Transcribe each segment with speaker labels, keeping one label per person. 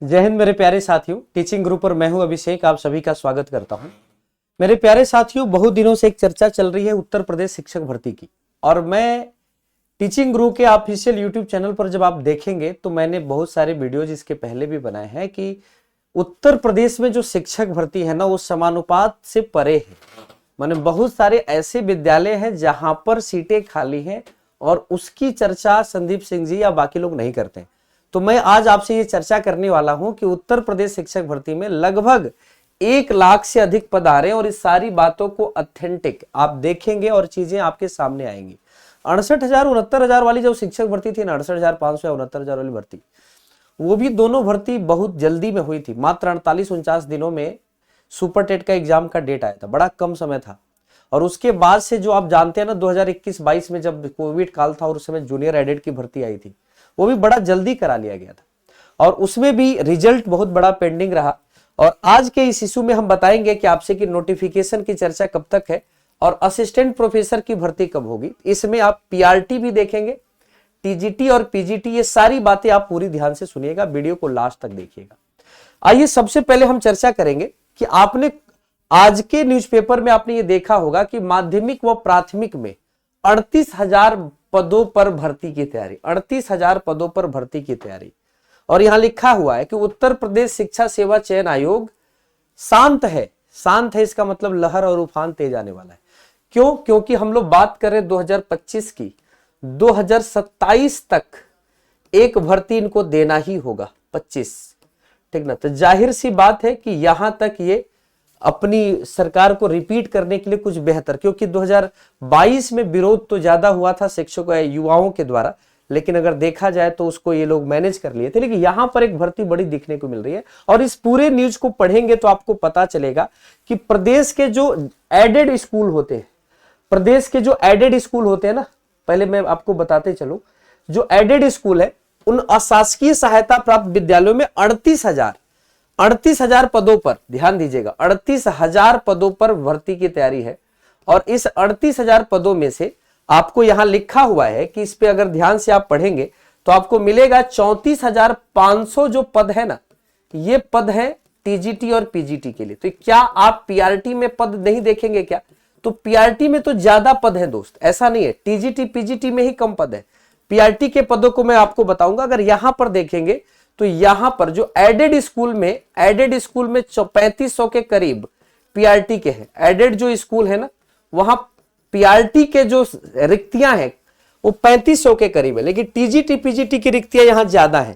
Speaker 1: जय हिंद मेरे प्यारे साथियों, टीचिंग ग्रुप पर मैं हूं अभिषेक, आप सभी का स्वागत करता हूं। मेरे प्यारे साथियों, बहुत दिनों से एक चर्चा चल रही है उत्तर प्रदेश शिक्षक भर्ती की, और मैं टीचिंग ग्रुप के ऑफिशियल यूट्यूब चैनल पर जब आप देखेंगे तो मैंने बहुत सारे वीडियोज इसके पहले भी बनाए हैं कि उत्तर प्रदेश में जो शिक्षक भर्ती है ना, वो समानुपात से परे है। माने बहुत सारे ऐसे विद्यालय हैं जहां पर सीटें खाली हैं और उसकी चर्चा संदीप सिंह जी या बाकी लोग नहीं करते। तो मैं आज आपसे ये चर्चा करने वाला हूं कि उत्तर प्रदेश शिक्षक भर्ती में लगभग 1 लाख से अधिक पद आ रहे हैं और इस सारी बातों को ऑथेंटिक आप देखेंगे और चीजें आपके सामने आएंगी। 68,000 69,000 वाली जो शिक्षक भर्ती थी ना, 68,500 या 69,000 वाली भर्ती, वो भी दोनों भर्ती बहुत जल्दी में हुई थी। मात्र 48-49 दिनों में सुपर टेट का एग्जाम का डेट आया था, बड़ा कम समय था। और उसके बाद से जो आप जानते हैं ना, 2021-22 में जब कोविड काल था और उस समय जूनियर एडेड की भर्ती आई थी, वो भी बड़ा जल्दी करा लिया गया था और उसमें भी रिजल्ट बहुत बड़ा पेंडिंग रहा। और आज के इस इशू में हम बताएंगे कि आपसे कि नोटिफिकेशन की चर्चा कब तक है और असिस्टेंट प्रोफेसर की भर्ती कब होगी। इसमें आप पीआरटी भी देखेंगे, टीजीटी और पीजीटी, ये सारी बातें आप पूरी ध्यान से सुनिएगा, वीडियो को लास्ट तक देखिएगा। आइए सबसे पहले हम चर्चा करेंगे कि आपने आज के न्यूज़पेपर में आपने ये देखा होगा कि माध्यमिक व प्राथमिक में 38,000 पदों पर भर्ती की तैयारी, 38,000 पदों पर भर्ती की तैयारी। और यहां लिखा हुआ है कि उत्तर प्रदेश शिक्षा सेवा चयन आयोग शांत है। शांत है इसका मतलब लहर और उफान तेज आने वाला है। क्यों? क्योंकि हम लोग बात कर रहे 2025 की, 2027 तक एक भर्ती इनको देना ही होगा, 25, ठीक ना। तो जाहिर सी बात है कि यहां तक ये अपनी सरकार को रिपीट करने के लिए कुछ बेहतर, क्योंकि 2022 में विरोध तो ज्यादा हुआ था शिक्षकों या युवाओं के द्वारा, लेकिन अगर देखा जाए तो उसको ये लोग मैनेज कर लिए थे। लेकिन यहां पर एक भर्ती बड़ी दिखने को मिल रही है और इस पूरे न्यूज को पढ़ेंगे तो आपको पता चलेगा कि प्रदेश के जो एडेड स्कूल होते हैं, प्रदेश के जो एडेड स्कूल होते हैं ना, पहले मैं आपको बताते चलूं, जो एडेड स्कूल है उन अशासकीय सहायता प्राप्त विद्यालयों में 38,000 पदों पर, ध्यान दीजिएगा, 38,000 पदों पर भर्ती की तैयारी है। और इस 38,000 पदों में से आपको यहां लिखा हुआ है कि इस पे अगर ध्यान से आप पढ़ेंगे तो आपको मिलेगा 34,500 जो पद है ना, ये पद है टीजीटी और पीजीटी के लिए। तो क्या आप पीआरटी में पद नहीं देखेंगे क्या? तो पीआरटी में तो ज्यादा पद है दोस्त, ऐसा नहीं है। टीजीटी पीजीटी में ही कम पद है। पीआरटी के पदों को मैं आपको बताऊंगा। अगर यहां पर देखेंगे तो यहां पर जो एडेड स्कूल में 3500 के करीब पीआरटी के हैं। एडेड जो स्कूल है ना, वहां पीआरटी के जो रिक्तियां हैं वो 3500 के करीब है, लेकिन टीजीटी पीजीटी की रिक्तियां यहां ज्यादा है।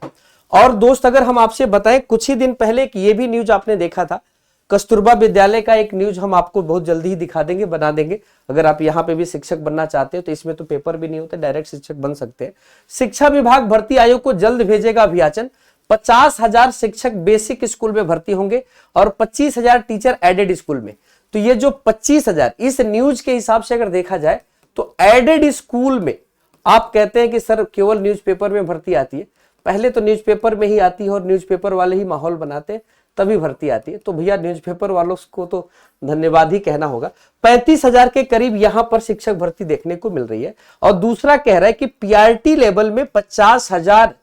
Speaker 1: और दोस्त अगर हम आपसे बताएं, कुछ ही दिन पहले ये भी न्यूज आपने देखा था, कस्तूरबा विद्यालय का एक न्यूज हम आपको बहुत जल्दी ही दिखा देंगे, बना देंगे। अगर आप यहाँ पे भी शिक्षक बनना चाहते हो तो इसमें तो पेपर भी नहीं होते, डायरेक्ट शिक्षक बन सकते हैं। शिक्षा विभाग भर्ती आयोग को जल्द भेजेगा अभियाचन। 50,000 शिक्षक बेसिक स्कूल में भर्ती होंगे और 25,000 टीचर एडेड स्कूल में। तो ये जो 25,000, इस न्यूज के हिसाब से अगर देखा जाए तो एडेड स्कूल में आप कहते हैं कि सर केवल न्यूज़पेपर में भर्ती आती है। पहले तो न्यूज़पेपर में ही आती है और न्यूज़पेपर वाले ही माहौल बनाते हैं, तभी भर्ती आती है। तो भैया न्यूज़पेपर वालों को तो धन्यवाद ही कहना होगा। 35,000 के करीब यहां पर शिक्षक भर्ती देखने को मिल रही है। और दूसरा कह रहा है कि पीआरटी लेवल में 50,000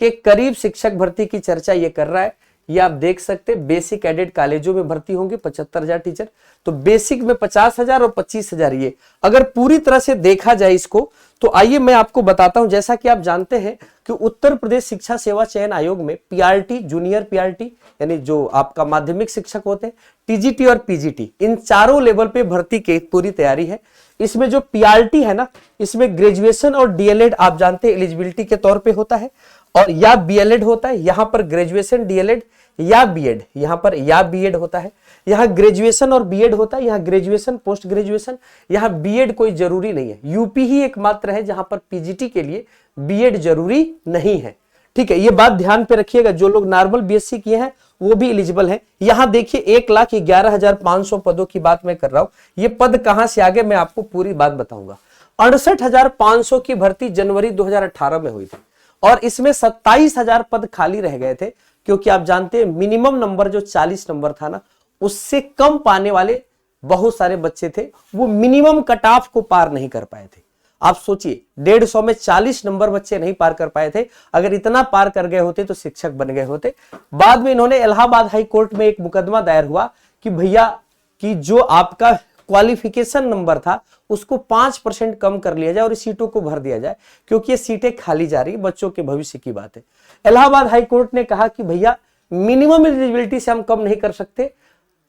Speaker 1: के करीब शिक्षक भर्ती की चर्चा ये कर रहा है। ये आप देख सकते हैं, बेसिक एडेड कॉलेजों में भर्ती होंगे 75,000 टीचर, तो बेसिक में 50,000 और 25,000। ये अगर पूरी तरह से देखा जाए इसको, तो आइए मैं आपको बताता हूं। जैसा कि आप जानते हैं कि उत्तर प्रदेश शिक्षा सेवा चयन आयोग में पीआरटी, जूनियर पीआरटी यानी जो आपका माध्यमिक शिक्षक होते हैं, टीजीटी और पीजीटी, इन चारों लेवल पे भर्ती की पूरी तैयारी है। इसमें जो पीआरटी है ना, इसमें ग्रेजुएशन और डीएलएड आप जानते हैं एलिजिबिलिटी के तौर पे होता है, और या बीएलएड होता है। यहां पर ग्रेजुएशन, डीएलएड या बीएड, यहां पर या बीएड होता है। यहां ग्रेजुएशन और बीएड होता है, यहां ग्रेजुएशन पोस्ट ग्रेजुएशन, यहां बीएड कोई जरूरी नहीं है। यूपी ही एकमात्र है जहां पर पीजीटी के लिए बीएड जरूरी नहीं है, ठीक है। ये बात ध्यान पे रखिएगा। जो लोग नॉर्मल बीएससी किए हैं वो भी एलिजिबल है। यहां देखिए 1,11,500 पदों की बात मैं कर रहा हूं। ये पद कहां से आगे मैं आपको पूरी बात बताऊंगा। 68,500 की भर्ती जनवरी 2018 में हुई थी और इसमें 27,000 पद खाली रह गए थे, क्योंकि आप जानते हैं मिनिमम नंबर जो 40 नंबर था ना, उससे कम पाने वाले बहुत सारे बच्चे थे, वो मिनिमम कट ऑफ को पार नहीं कर पाए थे। आप सोचिए 150 में 40 नंबर बच्चे नहीं पार कर पाए थे। अगर इतना पार कर गए होते तो शिक्षक बन गए होते। बाद में इन्होंने इलाहाबाद हाई कोर्ट में एक मुकदमा दायर हुआ कि भैया कि जो आपका क्वालिफिकेशन नंबर था उसको 5% कम कर लिया जाए और इस सीटों को भर दिया जाए, क्योंकि ये सीटें खाली जा रही, बच्चों के भविष्य की बात है। इलाहाबाद हाई कोर्ट ने कहा कि भैया मिनिमम एलिजिबिलिटी से हम कम नहीं कर सकते,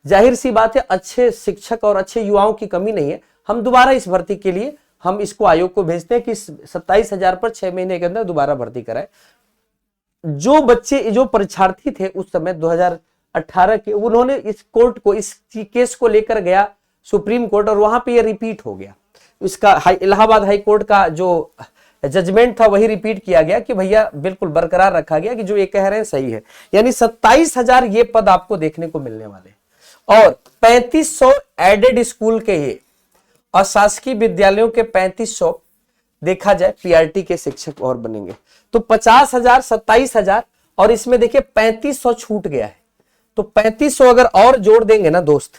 Speaker 1: जाहिर सी बात है अच्छे शिक्षक और अच्छे युवाओं की कमी नहीं है, हम दोबारा इस भर्ती के लिए हम इसको आयोग को भेजते हैं कि 27,000 पर 6 महीने के अंदर दोबारा भर्ती कराए। जो बच्चे जो परीक्षार्थी थे उस समय 2018 के, उन्होंने इस कोर्ट को इस केस को लेकर गया सुप्रीम कोर्ट और वहां पे ये रिपीट हो गया। इसका इलाहाबाद हाई कोर्ट का जो जजमेंट था वही रिपीट किया गया कि भैया बिल्कुल बरकरार रखा गया कि जो ये कह रहे हैं सही है। यानी 27,000 ये पद आपको देखने को मिलने वाले और 3500 एडेड स्कूल के ये और शासकीय विद्यालयों के 3500 देखा जाए पीआरटी के शिक्षक और बनेंगे तो 50,000 27,000 और इसमें देखिए 3500 छूट गया है। तो 3500 अगर और जोड़ देंगे ना दोस्त,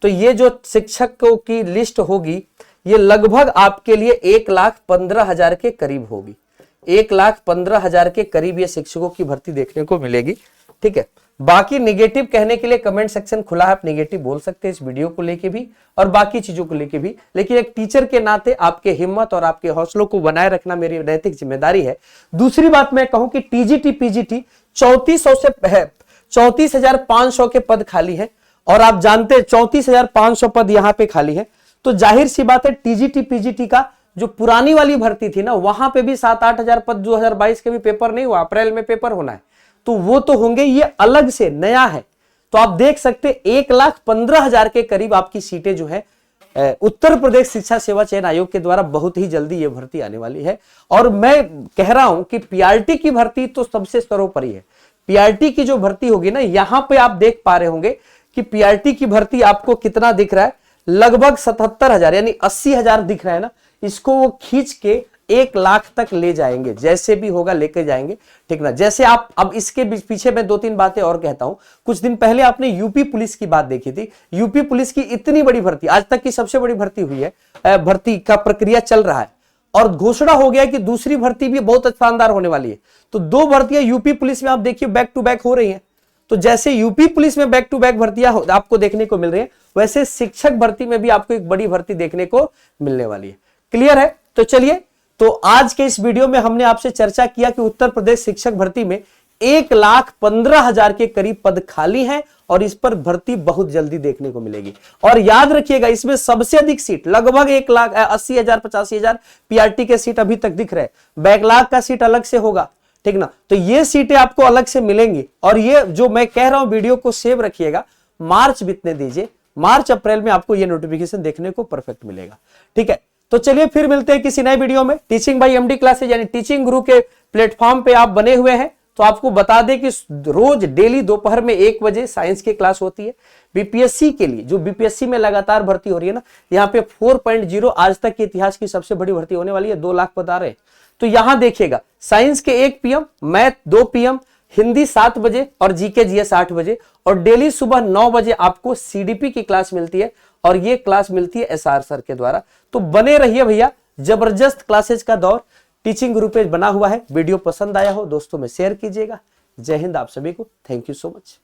Speaker 1: तो ये जो शिक्षकों की लिस्ट होगी ये लगभग आपके लिए 1,15,000 के करीब होगी। 1,15,000 के करीब ये शिक्षकों की भर्ती देखने को मिलेगी। ठीक है, बाकी निगेटिव कहने के लिए कमेंट सेक्शन खुला है, आप निगेटिव बोल सकते हैं इस वीडियो को लेके भी और बाकी चीजों को लेके भी, लेकिन एक टीचर के नाते आपके हिम्मत और आपके हौसलों को बनाए रखना मेरी नैतिक जिम्मेदारी है। दूसरी बात मैं कहूं कि टीजीटी पीजीटी 34,500 के पद खाली है और आप जानते हैं 34,500 पद यहां पे खाली है। तो जाहिर सी बात है टीजीटी पीजीटी का जो पुरानी वाली भर्ती थी ना वहां पे भी 7-8 हजार पद 2022 के भी पेपर नहीं हुआ, अप्रैल में पेपर होना है तो वो तो होंगे, ये अलग से नया है। तो आप देख सकते 1,15,000 के करीब आपकी सीटें जो है उत्तर प्रदेश शिक्षा सेवा चयन आयोग के द्वारा बहुत ही जल्दी ये भर्ती आने वाली है। और मैं कह रहा हूं कि पीआरटी की भर्ती तो सबसे सर्वोपरि है। पीआरटी की जो भर्ती होगी ना, यहां पे आप देख पा रहे होंगे कि पीआरटी की भर्ती आपको कितना दिख रहा है, लगभग 77,000 यानी 80,000 दिख रहा है ना, इसको वो खींच के 1 लाख तक ले जाएंगे, जैसे भी होगा लेके जाएंगे। ठीक ना, जैसे आप अब इसके पीछे मैं 2-3 बातें और कहता हूं। कुछ दिन पहले आपने यूपी पुलिस की बात देखी थी, यूपी पुलिस की इतनी बड़ी भर्ती, आज तक की सबसे बड़ी भर्ती हुई है, भर्ती का प्रक्रिया चल रहा है और घोषणा हो गया कि दूसरी भर्ती भी बहुत शानदार होने वाली है। तो 2 भर्तियां यूपी पुलिस में आप देखिए बैक टू बैक हो रही है। तो जैसे यूपी पुलिस में बैक टू बैक भर्तियां आपको देखने को मिल रही है, वैसे शिक्षक भर्ती में भी आपको एक बड़ी भर्ती देखने को मिलने वाली है। क्लियर है? तो चलिए, तो आज के इस वीडियो में हमने आपसे चर्चा किया कि उत्तर प्रदेश शिक्षक भर्ती में 1,15,000 के करीब पद खाली हैं और इस पर भर्ती बहुत जल्दी देखने को मिलेगी। और याद रखिएगा इसमें सबसे अधिक सीट लगभग 1,80,000 85,000 पीआरटी के सीट अभी तक दिख रहे हैं, बैकलॉग का सीट अलग से होगा। ठीक ना, तो ये सीटें आपको अलग से मिलेंगी और ये जो मैं कह रहा हूं वीडियो को सेव रखिएगा, मार्च बीतने दीजिए, मार्च अप्रैल में आपको ये नोटिफिकेशन देखने को परफेक्ट मिलेगा। ठीक है, तो चलिए फिर मिलते हैं किसी नए वीडियो में। टीचिंग बाय एमडी क्लासेज यानी टीचिंग गुरु के प्लेटफॉर्म पे आप बने हुए हैं, तो आपको बता दें कि रोज डेली दोपहर में 1 बजे साइंस की क्लास होती है। बीपीएससी के लिए, जो बीपीएससी में लगातार भर्ती हो रही है ना, यहाँ पे 4.0 आज तक के इतिहास की सबसे बड़ी भर्ती होने वाली है, 2 लाख पद आ रहे हैं। तो यहां देखिएगा साइंस के 1 PM, मैथ 2 PM, हिंदी 7 बजे और जीके जीएस 8 बजे और डेली सुबह 9 बजे आपको सीडीपी की क्लास मिलती है और ये क्लास मिलती है एसआर सर के द्वारा। तो बने रहिए भैया, जबरदस्त क्लासेज का दौर टीचिंग गुरु पे बना हुआ है। वीडियो पसंद आया हो दोस्तों में शेयर कीजिएगा। जय हिंद आप सभी को, थैंक यू सो मच।